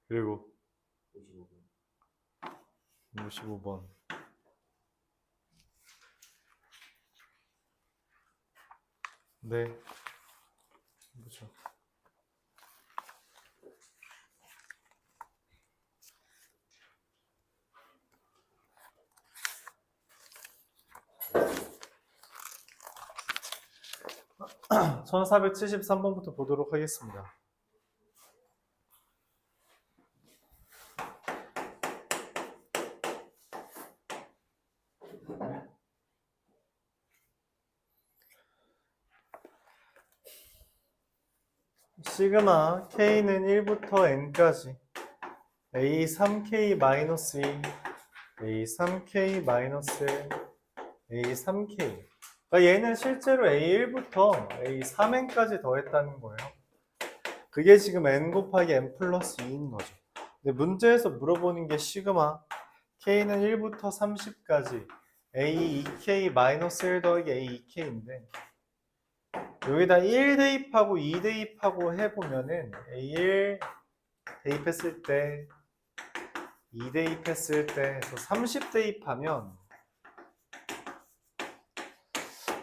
그리고 55번. 55번. 네. 보죠. (1473번부터) 보도록 하겠습니다. 시그마 K는 1부터 N까지 A3K-2, A3K-1, A3K. 그러니까 얘는 실제로 A1부터 A3N까지 더했다는 거예요. 그게 지금 N 곱하기 N 플러스 2인 거죠. 근데 문제에서 물어보는 게 시그마 K는 1부터 30까지 A2K-1 더하기 A2K인데 여기다 1 대입하고 2 대입하고 해보면은 A1 대입했을 때 2 대입했을 때 30 대입하면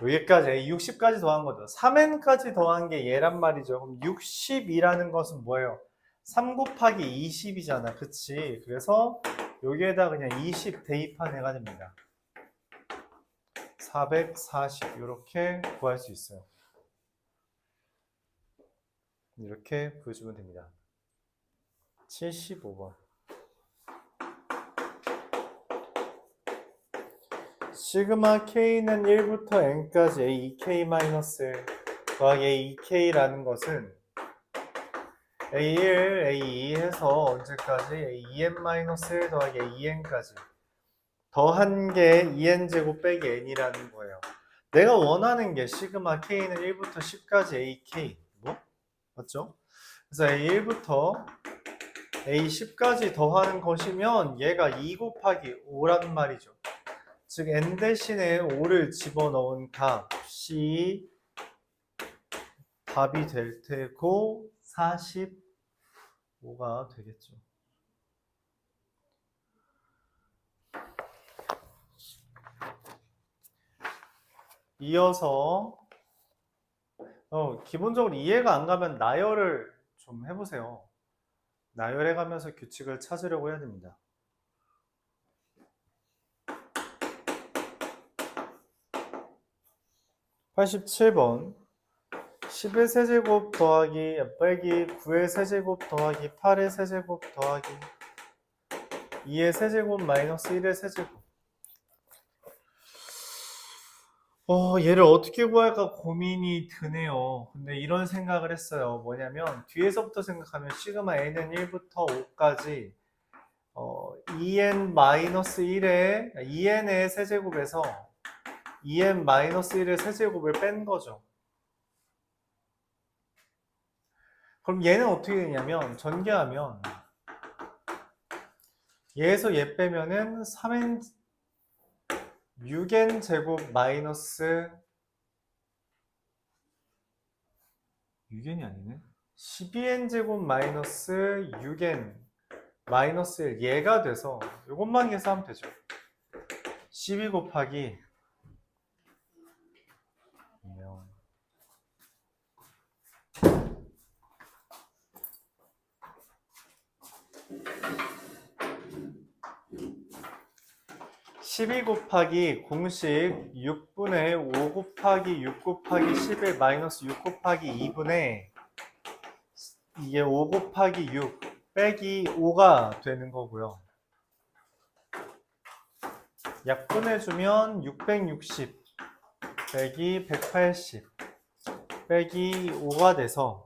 여기까지 60까지 더한 거죠. 3n까지 더한 게 얘란 말이죠. 그럼 60이라는 것은 뭐예요? 3 곱하기 20이잖아. 그치? 그래서 여기에다 그냥 20 대입한 애가 됩니다. 440 이렇게 구할 수 있어요. 이렇게 보여주면 됩니다. 75번. 시그마 K는 1부터 N까지 A2K-1 더하기 A2K라는 것은 A1, A2 해서 언제까지? A2N-1 더하기 A2N까지 더한 게 2N제곱 빼기 N이라는 거예요. 내가 원하는 게 시그마 K는 1부터 10까지 AK 뭐? 맞죠? 그래서 A1부터 A10까지 더하는 것이면 얘가 2 곱하기 5란 말이죠. 즉 n 대신에 5를 집어넣은 값이 답이 될 테고 45가 되겠죠. 이어서 기본적으로 이해가 안 가면 나열을 좀 해보세요. 나열해가면서 규칙을 찾으려고 해야 됩니다. (87번) 10의 세제곱 더하기 빼기 9의 세제곱 더하기 8의 세제곱 더하기 2의 세제곱 마이너스 1의 세제곱. 얘를 어떻게 구할까 고민이 드네요. 근데 이런 생각을 했어요. 뭐냐면 뒤에서부터 생각하면 시그마 n은 1부터 5까지 2n-1의 2n의 세제곱에서 2n-1의 세제곱을 뺀 거죠. 그럼 얘는 어떻게 되냐면 전개하면 얘에서 얘 빼면은 3n 6n 제곱 마이너스 6n이 아니네 12n 제곱 마이너스 6n 마이너스 1 얘가 돼서 이것만 계산하면 되죠. 12 곱하기 12 곱하기 공식 6분의 5 곱하기 6 곱하기 11 마이너스 6 곱하기 2분의 이게 5 곱하기 6 빼기 5가 되는 거고요. 약분해주면 660 빼기 180 빼기 5가 돼서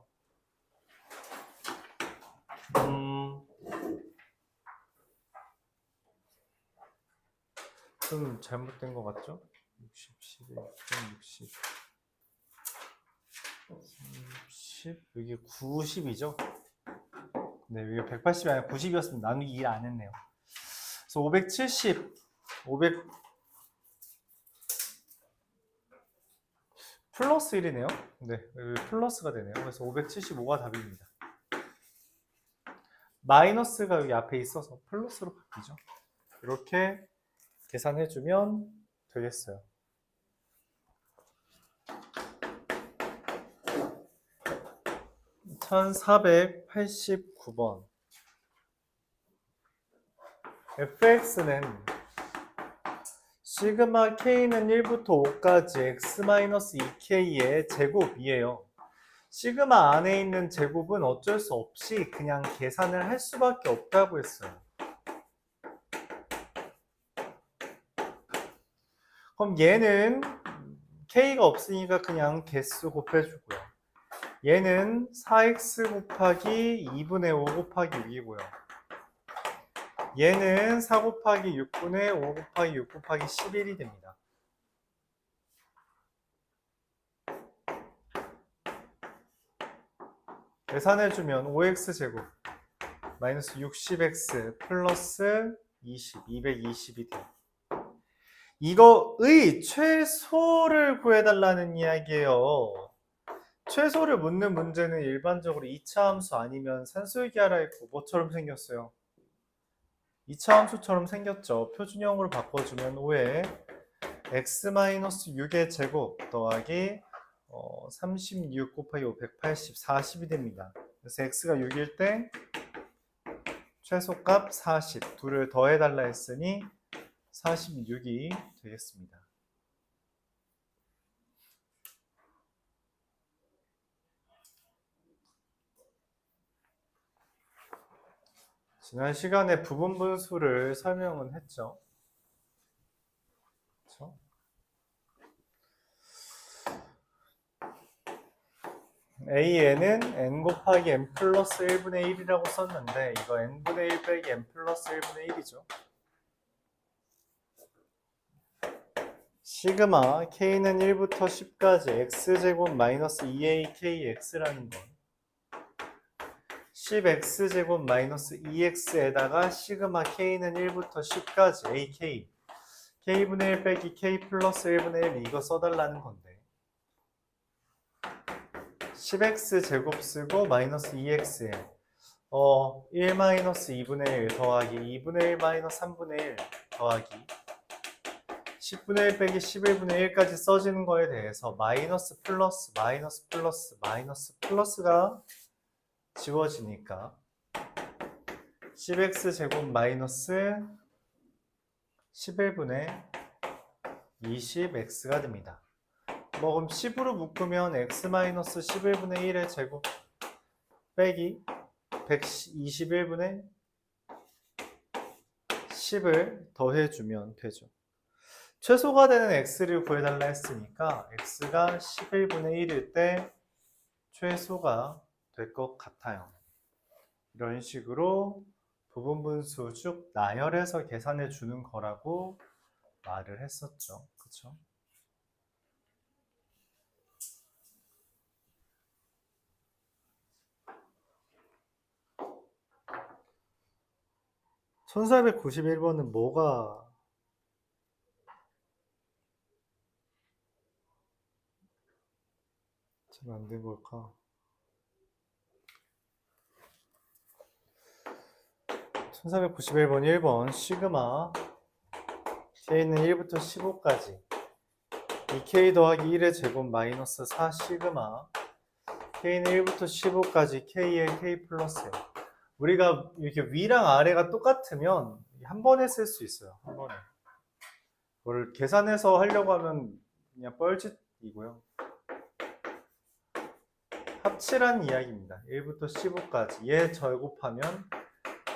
좀 잘못된 것 같죠? 60, 11, 60, 30, 여기 90이죠? 네, 여기 180이 아니라 90이었습니다. 나누기 2 안 했네요. 그래서 570, 500 플러스 1이네요. 네, 여기 플러스가 되네요. 그래서 575가 답입니다. 마이너스가 여기 앞에 있어서 플러스로 바뀌죠. 이렇게 계산해주면 되겠어요. (1489번) fx는 시그마 k는 1부터 5까지 x-2k의 제곱이에요. 시그마 안에 있는 제곱은 어쩔 수 없이 그냥 계산을 할 수밖에 없다고 했어요. 그럼 얘는 k가 없으니까 그냥 개수 곱해주고요. 얘는 4x 곱하기 2분의 5 곱하기 6이고요. 얘는 4 곱하기 6분의 5 곱하기 6 곱하기 11이 됩니다. 계산해주면 5x제곱 마이너스 60x 플러스 20, 220이 돼요. 이거의 최소를 구해달라는 이야기예요. 최소를 묻는 문제는 일반적으로 2차 함수 아니면 산술기하라 했고 뭐처럼 생겼어요? 2차 함수처럼 생겼죠. 표준형으로 바꿔주면 5에 x-6의 제곱 더하기 36 곱하기 5, 180, 40이 됩니다. 그래서 x가 6일 때 최소값 40, 둘을 더해달라 했으니 46이 되겠습니다. 지난 시간에 부분분수를 설명은 했죠. 그렇죠? a에는 n 곱하기 n 플러스 1분의 1이라고 썼는데 이거 n분의 1 빼기 n 플러스 1분의 1이죠. 시그마 k는 1부터 10까지 x제곱 마이너스 2akx라는 건 10x제곱 마이너스 2x에다가 시그마 k는 1부터 10까지 ak k분의 1 빼기 k 플러스 1분의 1 이거 써달라는 건데 10x제곱 쓰고 마이너스 2x에 1 마이너스 2분의 1 더하기 2분의 1 마이너스 3분의 1 더하기 10분의 1 빼기 11분의 1까지 써지는 거에 대해서 마이너스 플러스 마이너스 플러스 마이너스 플러스가 지워지니까 10x제곱 마이너스 11분의 20x가 됩니다. 그럼 10으로 묶으면 x-11분의 1의 제곱 빼기 121분의 10을 더해주면 되죠. 최소가 되는 x를 구해달라 했으니까 x가 11분의 1일 때 최소가 될 것 같아요. 이런 식으로 부분분수 쭉 나열해서 계산해 주는 거라고 말을 했었죠. 그쵸? (1491번은) 뭐가 잘 안 된 걸까? 1491번 1번 시그마 k는 1부터 15까지 2k 더하기 1의 제곱 마이너스 4 시그마 k는 1부터 15까지 k의 k 플러스 우리가 이렇게 위랑 아래가 똑같으면 한 번에 쓸 수 있어요. 한 번에. 그걸 계산해서 하려고 하면 그냥 뻘짓이고요. 합치란 이야기입니다. 1부터 15까지 얘 제곱하면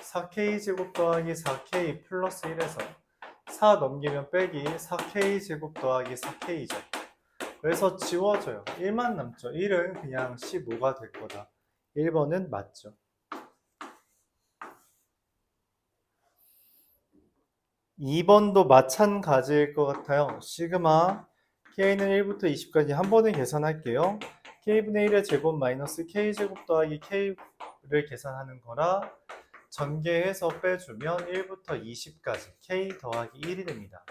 4k 제곱 더하기 4k 플러스 1에서 4 넘기면 빼기 4k 제곱 더하기 4k죠. 그래서 지워져요. 1만 남죠. 1은 그냥 15가 될 거다. 1번은 맞죠. 2번도 마찬가지일 것 같아요. 시그마 k는 1부터 20까지 한 번에 계산할게요. k분의 1의 제곱 마이너스 k제곱 더하기 k를 계산하는 거라 전개해서 빼주면 1부터 20까지 k 더하기 1이 됩니다.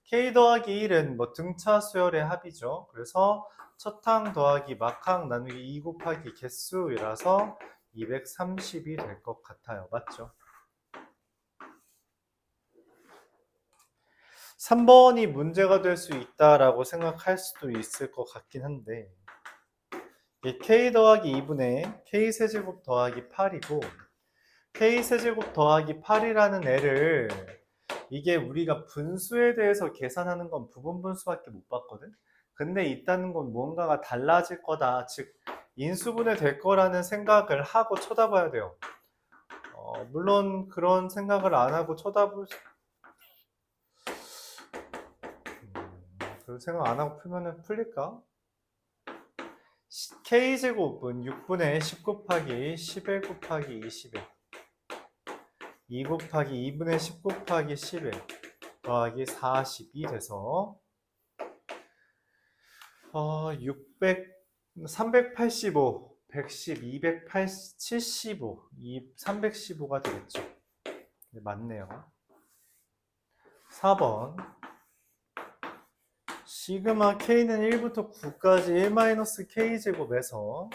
k 더하기 1은 뭐 등차 수열의 합이죠. 그래서 첫항 더하기 막항 나누기 2 곱하기 개수이라서 230이 될 것 같아요. 맞죠? 3번이 문제가 될 수 있다라고 생각할 수도 있을 것 같긴 한데, 이 k 더하기 2분의 k 세제곱 더하기 8이고, k 세제곱 더하기 8이라는 애를, 이게 우리가 분수에 대해서 계산하는 건 부분 분수밖에 못 봤거든? 근데 있다는 건 뭔가가 달라질 거다. 즉, 인수분해 될 거라는 생각을 하고 쳐다봐야 돼요. 물론 그런 생각을 안 하고 그런 생각 안 하고 풀면은 풀릴까? k제곱은 6분의 10 곱하기 11 곱하기 20에 2 곱하기 2분의 10 곱하기 10에 더하기 40이 돼서 600, 385, 110, 275, 315가 되겠죠. 네, 맞네요. 4번 시그마 k는 1부터 9까지 1-k제곱에서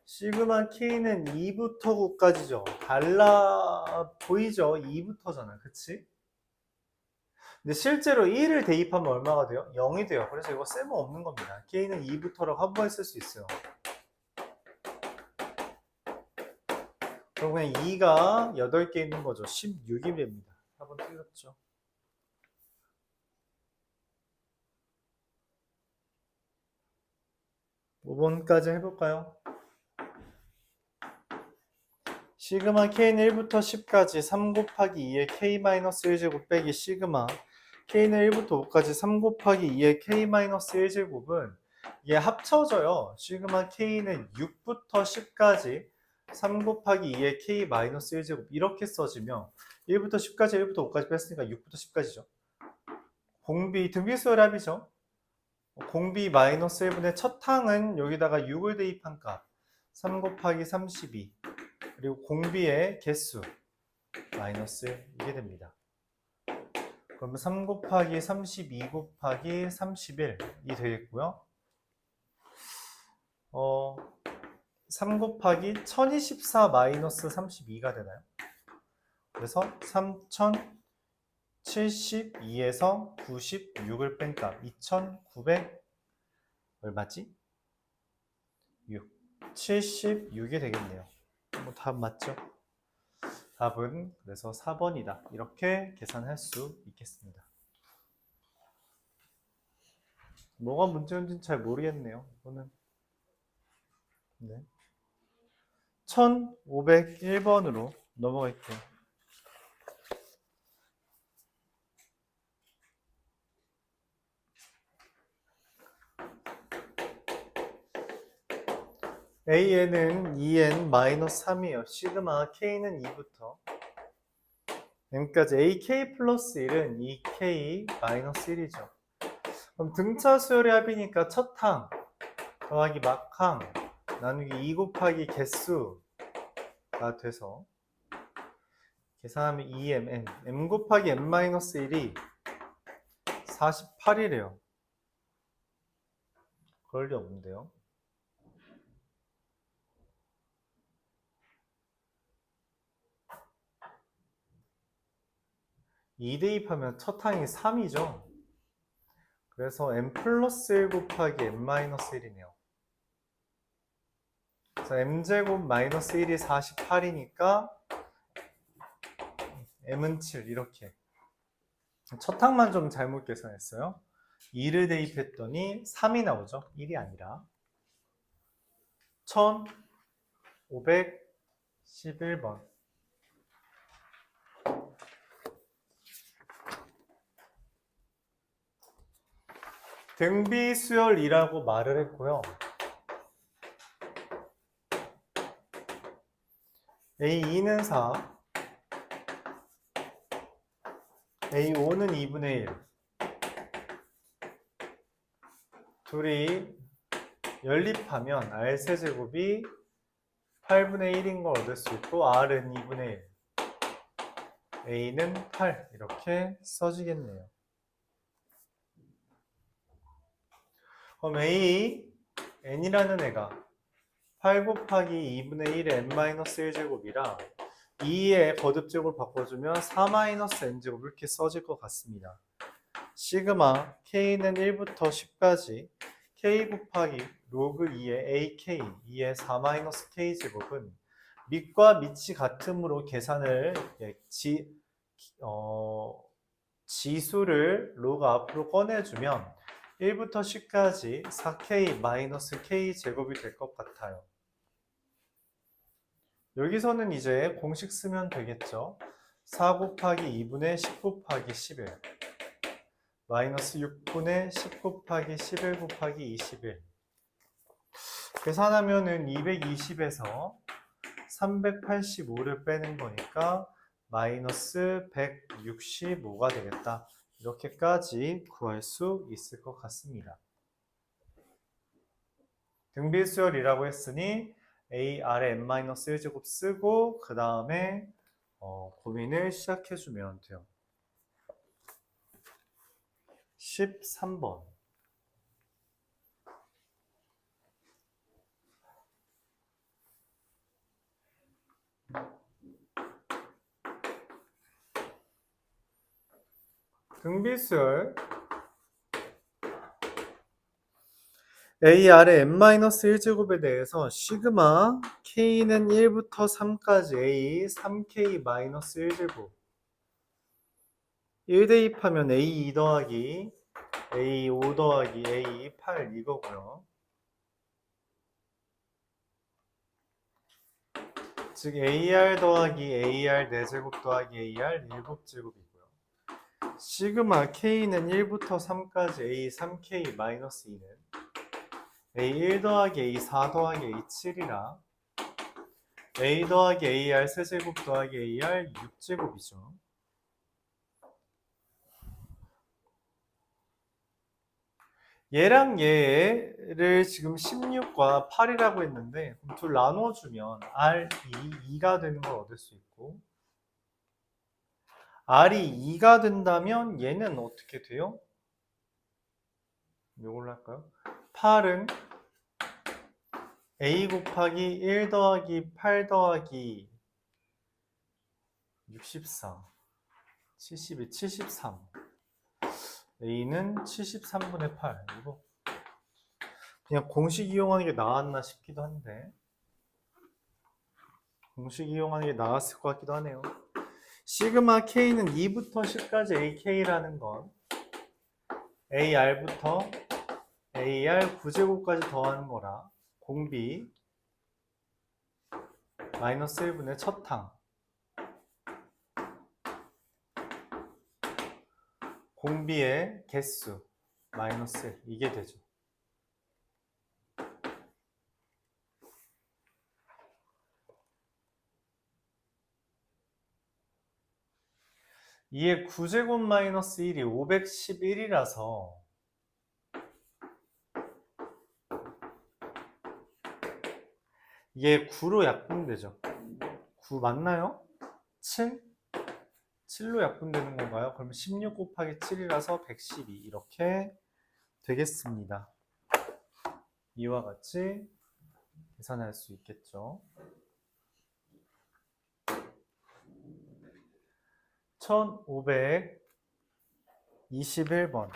시그마 k는 2부터 9까지죠. 달라 보이죠? 2부터잖아. 그치? 근데 실제로 1을 대입하면 얼마가 돼요? 0이 돼요. 그래서 이거 쓸모없는 겁니다. k는 2부터라고 한 번에 쓸 수 있어요. 그럼 그냥 2가 8개 있는 거죠. 16이 됩니다. 4번 틀렸죠. 5번까지 해볼까요? 시그마 k는 1부터 10까지 3 곱하기 2의 k-1제곱 빼기 시그마 k는 1부터 5까지 3 곱하기 2의 k-1제곱은 이게 합쳐져요. 시그마 k는 6부터 10까지 3 곱하기 2의 k-1제곱 이렇게 써지면 1부터 10까지 1부터 5까지 뺐으니까 6부터 10까지죠. 공비 등비수열 합이죠. 공비 마이너스 1분의 첫 항은 여기다가 6을 대입한 값 3 곱하기 32 그리고 공비의 개수 마이너스 이게 됩니다. 그러면 3 곱하기 32 곱하기 31이 되겠고요. 3 곱하기 1024 마이너스 32가 되나요? 그래서 3072에서 96을 뺀 값 2900 얼마지? 6 76이 되겠네요. 뭐 답 맞죠? 답은 그래서 4번이다. 이렇게 계산할 수 있겠습니다. 뭐가 문제인지는 잘 모르겠네요. 이거는 네. 1501번으로 넘어갈게요. AN은 2N-3이에요. 시그마 K는 2부터 M까지 AK 플러스 1은 2K-1이죠. 그럼 등차 수열의 합이니까 첫 항 더하기 막항 나누기 2 곱하기 개수가 돼서 계산하면 2M, M 곱하기 M-1이 48이래요. 그럴 리 없는데요. 2 대입하면 첫 항이 3이죠. 그래서 M 플러스 1 곱하기 M-1이네요. 그래서 M제곱 마이너스 1이 48이니까 M은 7 이렇게. 첫 항만 좀 잘못 계산했어요. 2를 대입했더니 3이 나오죠. 1이 아니라. 1511번. 등비수열이라고 말을 했고요. A2는 4, A5는 2분의 1. 둘이 연립하면 R세제곱이 8분의 1인 걸 얻을 수 있고 R은 2분의 1. A는 8 이렇게 써지겠네요. 그럼 A, N이라는 애가 8 곱하기 2분의 1의 n-1제곱이라 2의 거듭제곱을 바꿔주면 4-n제곱 이렇게 써질 것 같습니다. 시그마 k는 1부터 10까지 k 곱하기 로그 2의 ak 2의 4-k제곱은 밑과 밑이 같으므로 계산을 지수를 로그 앞으로 꺼내주면 1부터 10까지 4k-k 제곱이 될 것 같아요. 여기서는 이제 공식 쓰면 되겠죠. 4 곱하기 2분의 10 곱하기 11 마이너스 6분의 10 곱하기 11 곱하기 21 계산하면은 220에서 385를 빼는 거니까 마이너스 165가 되겠다. 이렇게까지 구할 수 있을 것 같습니다. 등비수열이라고 했으니 a 아래 n-1제곱 쓰고 그 다음에 고민을 시작해주면 돼요. 13번. 등비수열 a 아래 n-1제곱에 대해서 시그마 k는 1부터 3까지 a 3k-1제곱 1 대입하면 a2 더하기 a5 더하기 a8 이거고요. 즉 AR 더하기 AR 4제곱 더하기 AR 7제곱이고요. 시그마 K는 1부터 3까지 A3K 마이너스 2는 A1 더하기 A4 더하기 A7이라 A 더하기 AR 세제곱 더하기 AR 6제곱이죠. 얘랑 얘를 지금 16과 8이라고 했는데 그럼 둘 나눠주면 R이 2가 되는 걸 얻을 수 있고 R이 2가 된다면 얘는 어떻게 돼요? 이걸로 할까요? 8은 A 곱하기 1 더하기 8 더하기 64 72, 73 A는 73분의 8 이거 그냥 공식 이용하는 게 나았나 싶기도 한데 공식 이용하는 게 나았을 것 같기도 하네요. 시그마 K는 2부터 10까지 AK라는 건 AR부터 AR 9제곱까지 더하는 거라 공비 마이너스 1분의 첫 항 공비의 개수 마이너스 1 이게 되죠. 이에 9제곱 마이너스 1이 511이라서 이게 9로 약분되죠. 9 맞나요? 7? 7로 약분되는 건가요? 그러면 16 곱하기 7이라서 112 이렇게 되겠습니다. 이와 같이 계산할 수 있겠죠. 1521번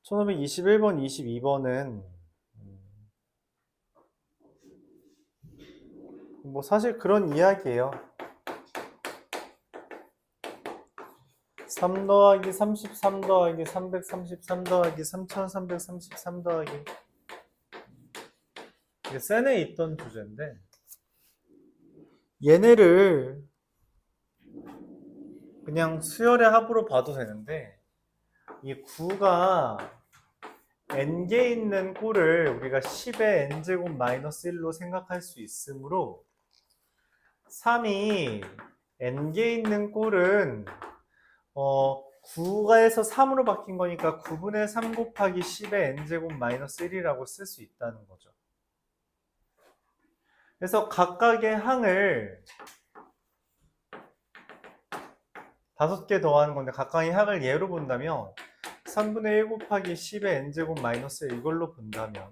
1521번, 22번은 뭐 사실 그런 이야기예요. 3 더하기 33 더하기 333 더하기 3333 더하기 이게 센에 있던 주제인데 얘네를 그냥 수열의 합으로 봐도 되는데 이 9가 n개 있는 꼴을 우리가 10의 n제곱 마이너스 1로 생각할 수 있으므로 3이 n개 있는 꼴은 9가에서 3으로 바뀐 거니까 9분의 3 곱하기 10의 n제곱 마이너스 1이라고 쓸 수 있다는 거죠. 그래서 각각의 항을 5개 더하는 건데 각각의 항을 예로 본다면 3분의 1 곱하기 10의 n제곱 마이너스 이걸로 본다면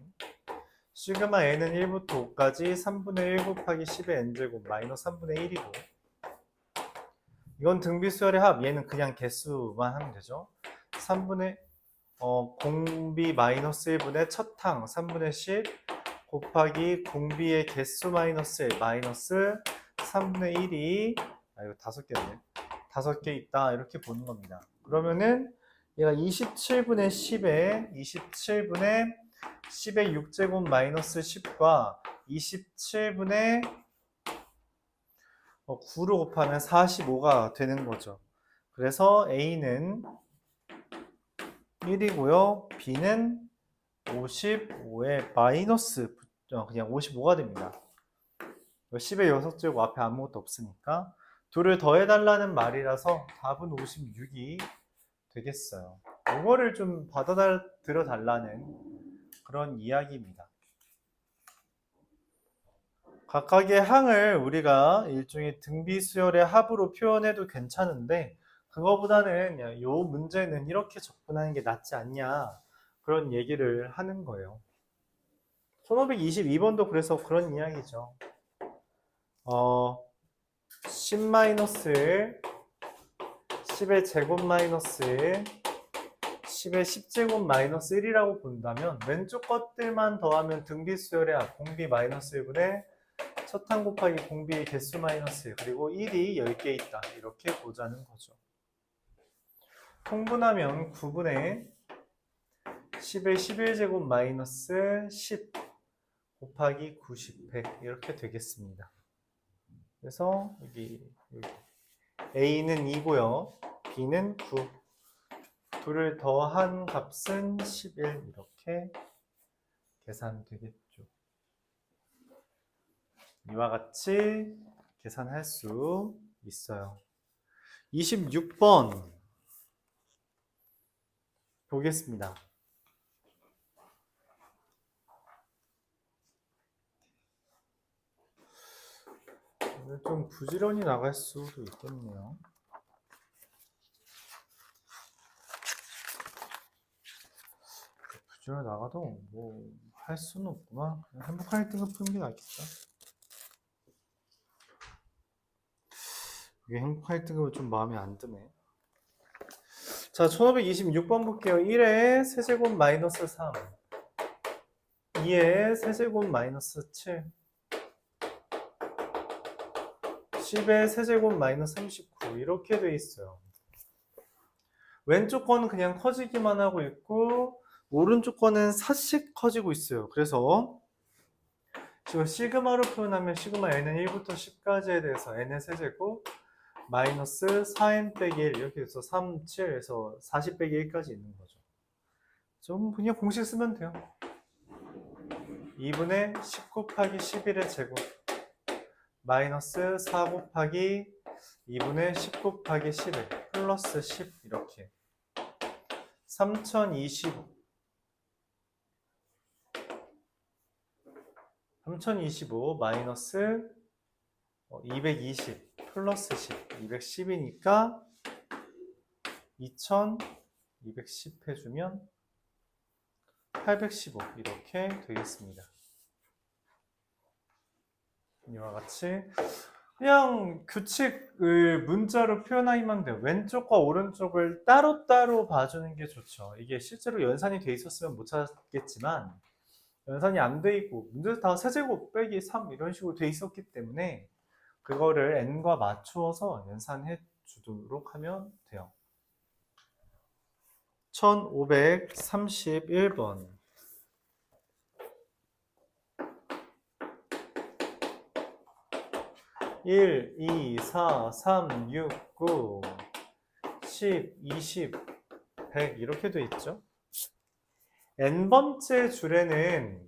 시그마 n은 1부터 5까지 3분의 1 곱하기 10의 n제곱 마이너스 3분의 1이고 이건 등비수열의 합, 얘는 그냥 개수만 하면 되죠. 3분의 공비 마이너스 1분의 첫 항 3분의 10 곱하기 공비의 개수 마이너스 1 마이너스 3분의 1이 이거 5개네. 5개 있다 이렇게 보는 겁니다. 그러면은 얘가 27분의 10의 6제곱 마이너스 10과 27분의 9로 곱하면 45가 되는 거죠. 그래서 A는 1이고요. B는 55에 마이너스 그냥 55가 됩니다. 10의 6제곱 앞에 아무것도 없으니까 둘을 더해달라는 말이라서 답은 56이 되겠어요. 이거를 좀 받아들여 달라는 그런 이야기입니다. 각각의 항을 우리가 일종의 등비수열의 합으로 표현해도 괜찮은데 그거보다는 이 문제는 이렇게 접근하는 게 낫지 않냐 그런 얘기를 하는 거예요. 1522번도 그래서 그런 이야기죠. 10의 제곱 마이너스 10의 10제곱 마이너스 1이라고 본다면 왼쪽 것들만 더하면 등비수열의 합 공비 마이너스 1분의 첫 항 곱하기 공비의 개수 마이너스 1 그리고 1이 10개 있다 이렇게 보자는 거죠. 통분하면 9분의 10의 11제곱 마이너스 10 곱하기 90, 100 이렇게 되겠습니다. 그래서 여기 A는 2고요. B는 9. 둘을 더한 값은 11 이렇게 계산되겠죠. 이와 같이 계산할 수 있어요. 26번 보겠습니다. 오늘 좀 부지런히 나갈 수도 있겠네요. 부지런히 나가도 뭐 할 수는 없구만. 그냥 행복한 1등급 푸는 게 낫겠다. 이게 행복한 1등급은 좀 마음에 안 드네. 자, 1526번 볼게요. 1의 세제곱 마이너스 3 2의 세제곱 마이너스 7 10의 세제곱 마이너스 39 이렇게 돼 있어요. 왼쪽 거는 그냥 커지기만 하고 있고 오른쪽 거는 사씩 커지고 있어요. 그래서 지금 시그마로 표현하면 시그마 n은 1부터 10까지에 대해서 n의 세제곱 마이너스 4n 빼기 1 이렇게 해서 3, 7에서 40 빼기 1까지 있는 거죠. 좀 그냥 공식 쓰면 돼요. 2분의 10 곱하기 11의 제곱 마이너스 4 곱하기 2분의 10 곱하기 11 플러스 10 이렇게 3025 마이너스 220 플러스 10 210이니까 2210 해주면 815 이렇게 되겠습니다. 이와 같이 그냥 규칙을 문자로 표현하기만 돼요. 왼쪽과 오른쪽을 따로따로 봐주는 게 좋죠. 이게 실제로 연산이 돼 있었으면 못 찾았겠지만 연산이 안 돼 있고 문제 다 세제곱 빼기 3 이런 식으로 돼 있었기 때문에 그거를 n과 맞추어서 연산해 주도록 하면 돼요. 1531번 1, 2, 4, 3, 6, 9, 10, 20, 100 이렇게 돼 있죠. n번째 줄에는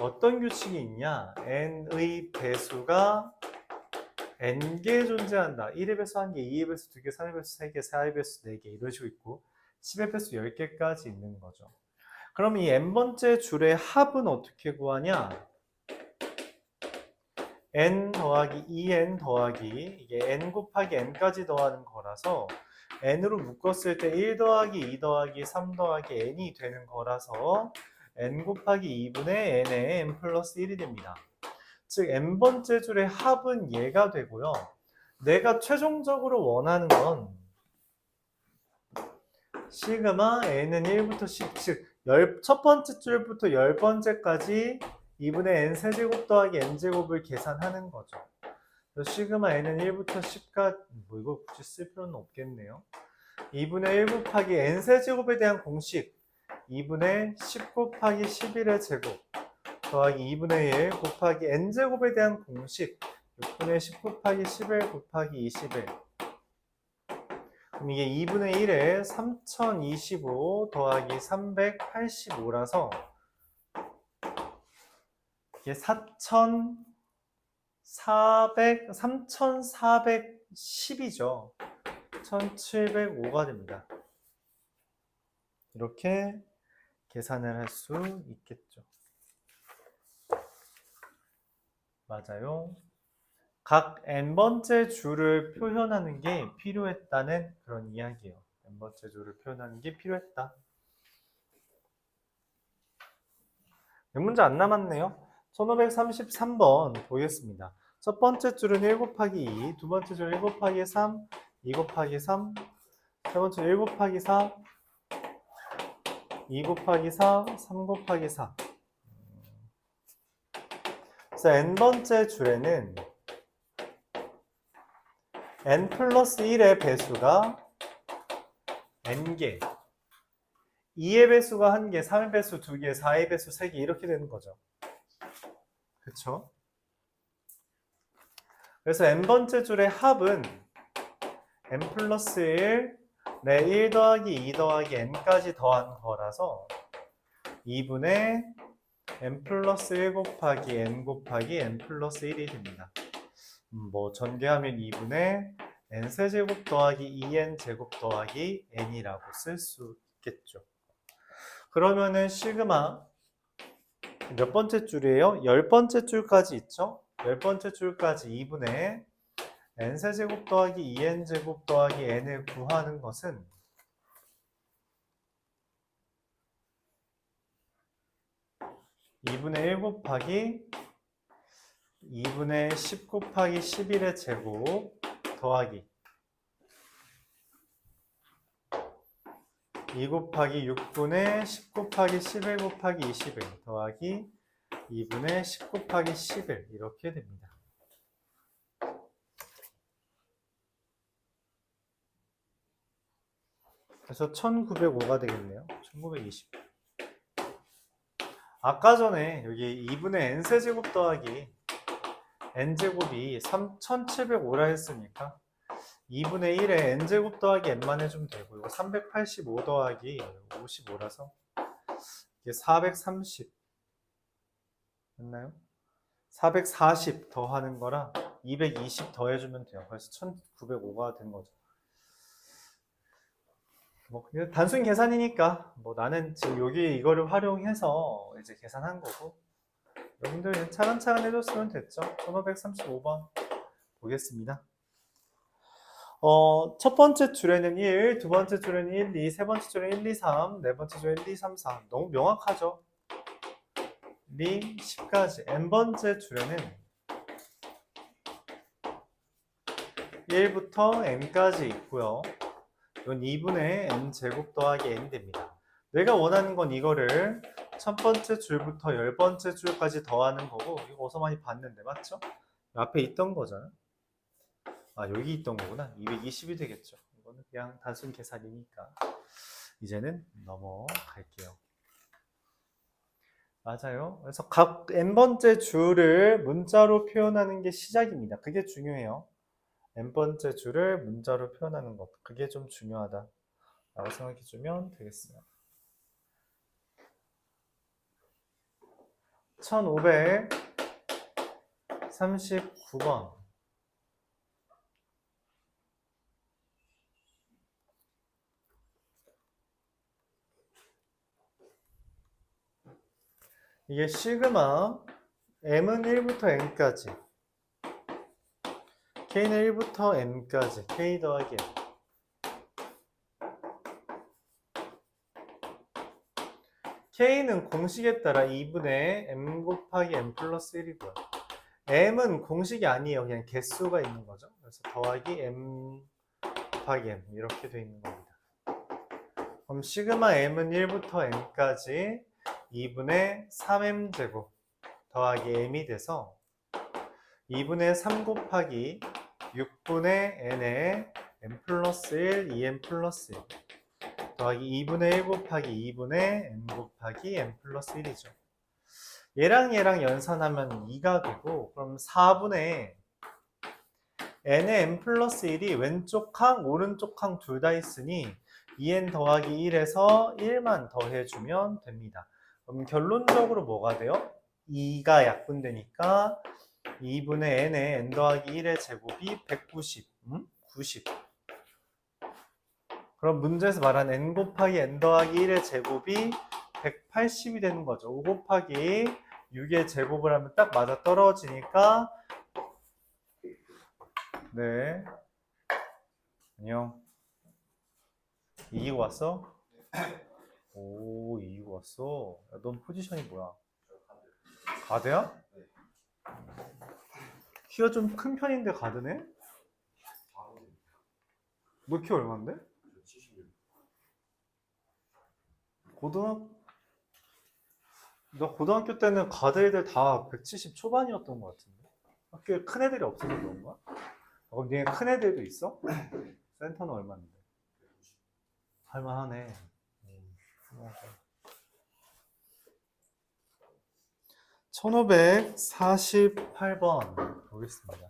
어떤 규칙이 있냐? n의 배수가 n개 존재한다. 1의 배수 1개, 2의 배수 2개, 3의 배수 3개, 4의 배수 4개 이런 식으로 있고 10의 배수 10개까지 있는 거죠. 그럼 이 n번째 줄의 합은 어떻게 구하냐? n 더하기 2n 더하기 이게 n 곱하기 n까지 더하는 거라서 n으로 묶었을 때 1 더하기 2 더하기 3 더하기 n이 되는 거라서 n 곱하기 2분의 n에 n 플러스 1이 됩니다. 즉 n번째 줄의 합은 얘가 되고요. 내가 최종적으로 원하는 건 시그마 n은 1부터 10, 즉 첫 번째 줄부터 10번째까지 2분의 n 세제곱 더하기 n제곱을 계산하는 거죠. 그래서 시그마 n은 1부터 10까지, 뭐 이거 굳이 쓸 필요는 없겠네요. 2분의 1 곱하기 n 세제곱에 대한 공식 2분의 10 곱하기 11의 제곱 더하기 2분의 1 곱하기 n제곱에 대한 공식 6분의 10 곱하기 11 곱하기 21. 그럼 이게 2분의 1에 3025 더하기 385라서 이게 3410이죠. 1705가 됩니다. 이렇게 계산을 할 수 있겠죠. 맞아요. 각 n번째 줄을 표현하는 게 필요했다는 그런 이야기예요. n번째 줄을 표현하는 게 필요했다. 문제 안 남았네요. 1533번 보겠습니다. 첫 번째 줄은 1 곱하기 2, 두 번째 줄은 1 곱하기 3, 2 곱하기 3, 세 번째 1 곱하기 4, 2 곱하기 4, 3 곱하기 4. 그래서 n번째 줄에는 n 플러스 1의 배수가 n개, 2의 배수가 1개, 3의 배수 2개, 4의 배수 3개 이렇게 되는 거죠. 그쵸? 그래서 n번째 줄의 합은 n 플러스 1, 네, 1 더하기 2 더하기 n까지 더한 거라서 2분의 n 플러스 1 곱하기 n 곱하기 n 플러스 1이 됩니다. 뭐 전개하면 2분의 n 세제곱 더하기 2n 제곱 더하기 n이라고 쓸 수 있겠죠. 그러면은 시그마 몇 번째 줄이에요? 10번째 줄까지 있죠? 10번째 줄까지 2분의 n 세제곱 더하기 2n 제곱 더하기 n을 구하는 것은 2분의 1 곱하기 2분의 10 곱하기 11의 제곱 더하기 2 곱하기 6분의 10 곱하기 11 곱하기 21 더하기 2분의 10 곱하기 11 이렇게 됩니다. 그래서 1905가 되겠네요. 1920. 아까 전에 여기 2분의 n세제곱 더하기 n제곱이 3705라 했으니까 2분의 1에 n제곱 더하기 n만 해주면 되고 이거 385 더하기 55라서 이게 430 맞나요? 440 더하는 거라 220 더해주면 돼요. 그래서 1905가 된 거죠. 뭐 단순 계산이니까 뭐 나는 지금 여기 이거를 활용해서 이제 계산한 거고 여러분들 차근차근 해줬으면 됐죠. 1535번 보겠습니다. 첫 번째 줄에는 1, 두 번째 줄에는 1, 2, 세 번째 줄에는 1, 2, 3, 네 번째 줄에는 1, 2, 3, 4 너무 명확하죠? 1, 2, 10까지 n번째 줄에는 1부터 n까지 있고요. 이건 2분의 n 제곱 더하기 n이 됩니다. 내가 원하는 건 이거를 첫 번째 줄부터 10번째 줄까지 더하는 거고 이거 어디서 많이 봤는데 맞죠? 앞에 있던 거잖아. 아 여기 있던 거구나. 220이 되겠죠. 이거는 그냥 단순 계산이니까 이제는 넘어갈게요. 맞아요. 그래서 각 n번째 줄을 문자로 표현하는 게 시작입니다. 그게 중요해요. n번째 줄을 문자로 표현하는 것. 그게 좀 중요하다 라고 생각해 주면 되겠습니다. 1539번. 이게 시그마 m은 1부터 n까지 k는 1부터 n까지 k 더하기 n K는 공식에 따라 2분의 m 곱하기 m 플러스 1이고요. m은 공식이 아니에요. 그냥 개수가 있는 거죠. 그래서 더하기 m 곱하기 m 이렇게 돼 있는 겁니다. 그럼 시그마 m은 1부터 m까지 2분의 3m 제곱 더하기 m이 돼서 2분의 3 곱하기 6분의 n에 m 플러스 1, 2m 플러스 1 더하기 2분의 1 곱하기 2분의 m 곱하기 m 플러스 1이죠. 얘랑 얘랑 연산하면 2가 되고, 그럼 4분의 n의 m 플러스 1이 왼쪽 항, 오른쪽 항 둘 다 있으니 2n 더하기 1에서 1만 더해주면 됩니다. 그럼 결론적으로 뭐가 돼요? 2가 약분되니까 2분의 n의 n 더하기 1의 제곱이 190, 90. 그럼 문제에서 말한 n 곱하기 n 더하기 1의 제곱이 180이 되는 거죠. 5 곱하기 6의 제곱을 하면 딱 맞아 떨어지니까 네. 안녕. 이기고 왔어? 오, 이기고 왔어. 야, 넌 포지션이 뭐야? 가드야? 키가 좀 큰 편인데 가드네? 너 키 얼만데? 너 고등학교 때는 가드 애들 다 170 초반이었던 것 같은데? 학교에 큰 애들이 없어서 그런가? 그럼 니네 큰 애들도 있어? 센터는 얼마인데? 할만하네. 1548번 보겠습니다.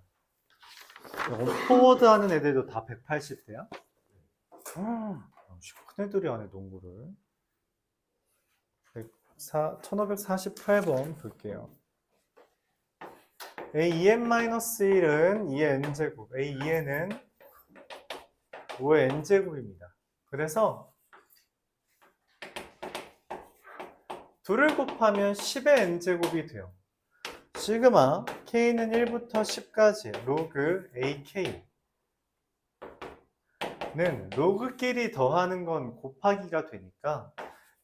포워드 하는 애들도 다 180대야? 큰 애들이 하네, 농구를. 1548번 볼게요. A2n-1은 2의 n제곱, A2n은 5의 n제곱입니다. 그래서 둘을 곱하면 10의 n제곱이 돼요. 시그마 k는 1부터 10까지 로그 ak는 로그끼리 더하는 건 곱하기가 되니까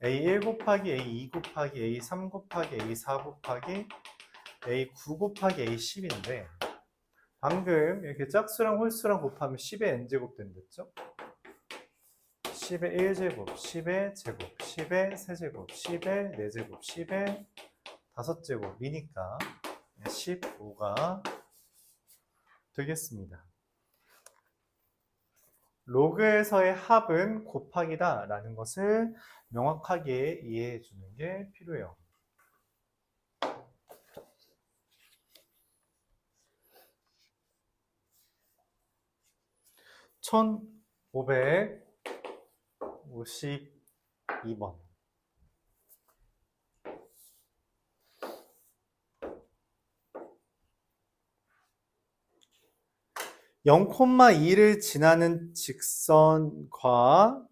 a1 곱하기 a2 곱하기 a3 곱하기 a4 곱하기 a9 곱하기 a10인데 방금 이렇게 짝수랑 홀수랑 곱하면 10의 n제곱 된댔죠? 10의 1제곱, 10의 제곱, 10의 세제곱, 10의 4제곱, 10의 5제곱이니까 15가 되겠습니다. 로그에서의 합은 곱하기다 라는 것을 명확하게 이해해 주는 게 필요해요. (1552번) 0,2를 지나는 직선과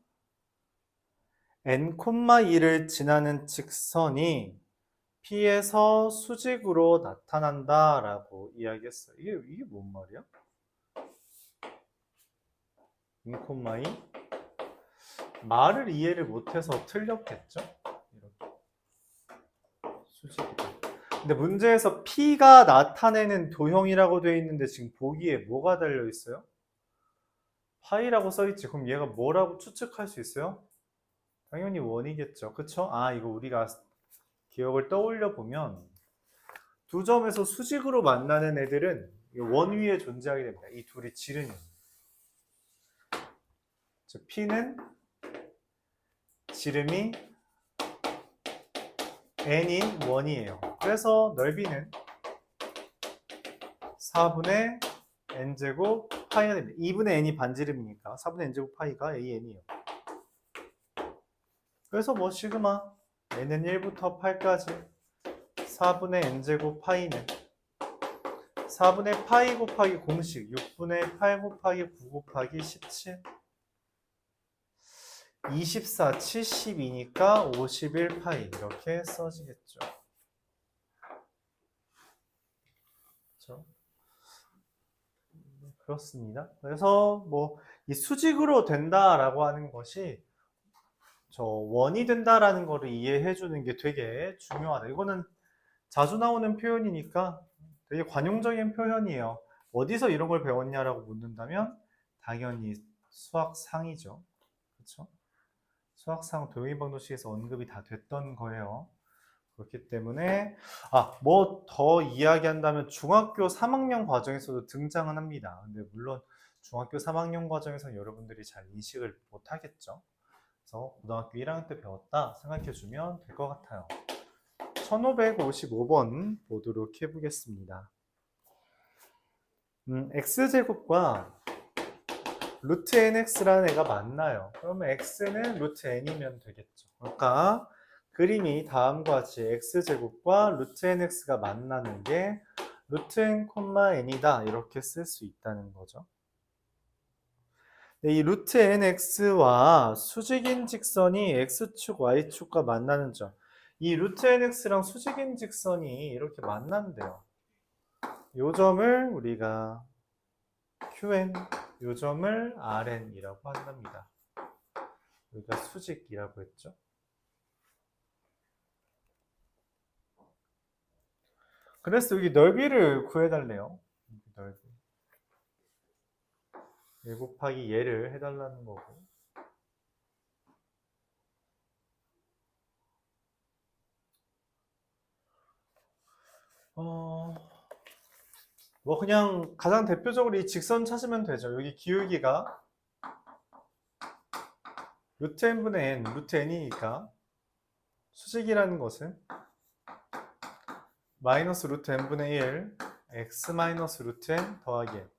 n,2를 지나는 직선이 P에서 수직으로 나타난다 라고 이야기했어요. 이게 뭔 말이야? 0,2? 말을 이해를 못해서 틀렸겠죠? 이렇게 수직으로. 근데 문제에서 P가 나타내는 도형이라고 되어 있는데 지금 보기에 뭐가 달려 있어요? 파이라고 써 있지. 그럼 얘가 뭐라고 추측할 수 있어요? 당연히 원이겠죠. 그쵸? 아, 이거 우리가 기억을 떠올려 보면 두 점에서 수직으로 만나는 애들은 원 위에 존재하게 됩니다. 이 둘이 지름이. 즉 P는 지름이 n인 원이에요. 그래서 넓이는 4분의 n제곱 파이가 됩니다. 2분의 n이 반지름이니까 4분의 n제곱 파이가 an이에요. 그래서 뭐 시그마 n은 1부터 8까지 4분의 n제곱 파이는 4분의 파이 곱하기 공식 6분의 8 곱하기 9 곱하기 17 24, 72니까 51파이 이렇게 써지겠죠. 그렇죠? 그렇습니다. 그래서 뭐 이 수직으로 된다라고 하는 것이 원이 된다라는 거를 이해해 주는 게 되게 중요하다. 이거는 자주 나오는 표현이니까 되게 관용적인 표현이에요. 어디서 이런 걸 배웠냐라고 묻는다면 당연히 수학상이죠. 그렇죠? 수학상 도형이방정식에서 언급이 다 됐던 거예요. 그렇기 때문에 뭐 더 이야기한다면 중학교 3학년 과정에서도 등장은 합니다. 근데 물론 중학교 3학년 과정에서는 여러분들이 잘 인식을 못 하겠죠. 그래서 고등학교 1학년 때 배웠다 생각해 주면 될 것 같아요. 1555번 보도록 해보겠습니다. x제곱과 루트 nx라는 애가 만나요. 그러면 x는 루트 n이면 되겠죠. 그러니까 그림이 다음과 같이 x제곱과 루트 nx가 만나는 게 루트 n, n이다 이렇게 쓸 수 있다는 거죠. 이 루트 nx와 수직인 직선이 x축, y축과 만나는 점. 이 루트 nx랑 수직인 직선이 이렇게 만난대요. 요 점을 우리가 qn, 요 점을 rn이라고 한답니다. 여기가 수직이라고 했죠. 그래서 여기 넓이를 구해달래요. 넓이. 1 곱하기 얘를 해달라는 거고. 뭐 그냥 가장 대표적으로 이 직선 찾으면 되죠. 여기 기울기가 루트 n분의 n, 루트 n이니까 수직이라는 것은 마이너스 루트 n분의 1 x 마이너스 루트 n 더하기 n.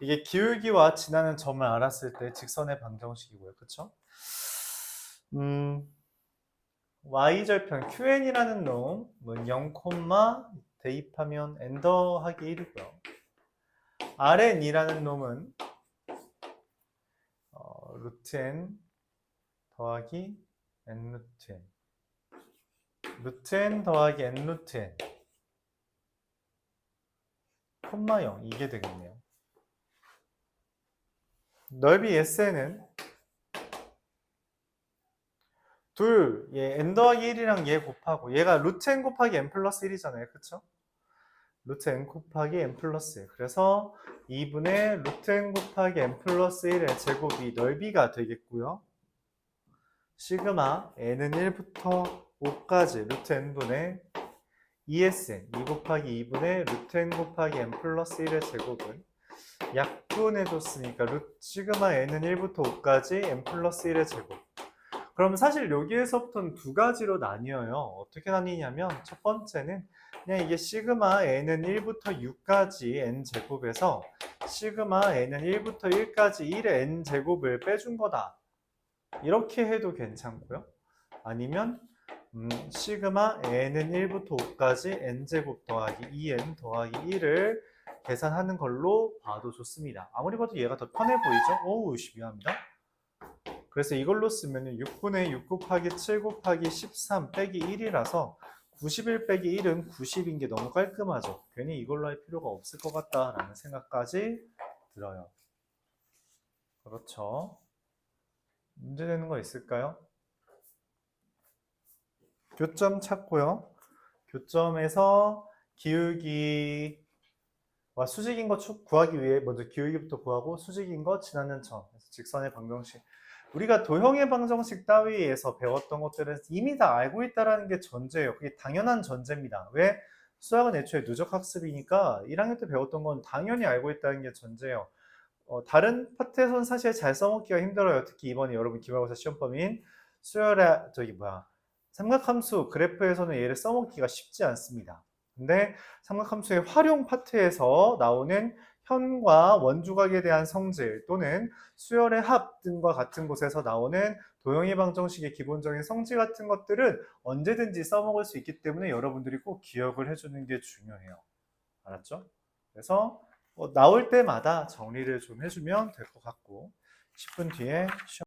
이게 기울기와 지나는 점을 알았을 때 직선의 방정식이고요. 그쵸? y절편 qn이라는 놈은 0, 대입하면 n 더하기 1이고요. rn이라는 놈은 루트 n 더하기 n 루트 n, 루트 n 더하기 n 루트 n, 콤마 0 이게 되겠네요. 넓이 SN은 얘 n 더하기 1이랑 얘 곱하고 얘가 루트 n 곱하기 n 플러스 1이잖아요. 그쵸? 루트 n 곱하기 n 플러스 1. 그래서 2분의 루트 n 곱하기 n 플러스 1의 제곱이 넓이가 되겠고요. 시그마 n은 1부터 5까지 루트 n분의 2sn 2 곱하기 2분의 루트 n 곱하기 n 플러스 1의 제곱은 약분해줬으니까 시그마 n은 1부터 5까지 n 플러스 1의 제곱. 그럼 사실 여기에서부터는 두 가지로 나뉘어요. 어떻게 나뉘냐면 첫 번째는 그냥 이게 시그마 n은 1부터 6까지 n제곱에서 시그마 n은 1부터 1까지 1의 n제곱을 빼준 거다. 이렇게 해도 괜찮고요. 아니면 시그마 n은 1부터 5까지 n제곱 더하기 2n 더하기 1을 계산하는 걸로 봐도 좋습니다. 아무리 봐도 얘가 더 편해 보이죠? 오우, 미안합니다. 그래서 이걸로 쓰면 6분의 6 곱하기 7 곱하기 13 빼기 1이라서 91 빼기 1은 90인 게 너무 깔끔하죠. 괜히 이걸로 할 필요가 없을 것 같다라는 생각까지 들어요. 그렇죠. 문제 되는 거 있을까요? 교점 찾고요. 교점에서 기울기와 수직인 거 구하기 위해 먼저 기울기부터 구하고 수직인 거 지나는 점, 직선의 방정식. 우리가 도형의 방정식 따위에서 배웠던 것들은 이미 다 알고 있다는 게 전제예요. 그게 당연한 전제입니다. 왜? 수학은 애초에 누적 학습이니까 1학년 때 배웠던 건 당연히 알고 있다는 게 전제예요. 다른 파트에서는 사실 잘 써먹기가 힘들어요. 특히 이번에 여러분 기말고사 시험 범위인 수열의 삼각함수 그래프에서는 얘를 써먹기가 쉽지 않습니다. 근데 삼각함수의 활용 파트에서 나오는 현과 원주각에 대한 성질 또는 수열의 합 등과 같은 곳에서 나오는 도형의 방정식의 기본적인 성질 같은 것들은 언제든지 써먹을 수 있기 때문에 여러분들이 꼭 기억을 해주는 게 중요해요. 알았죠? 그래서 나올 때마다 정리를 좀 해주면 될 것 같고 10분 뒤에 시험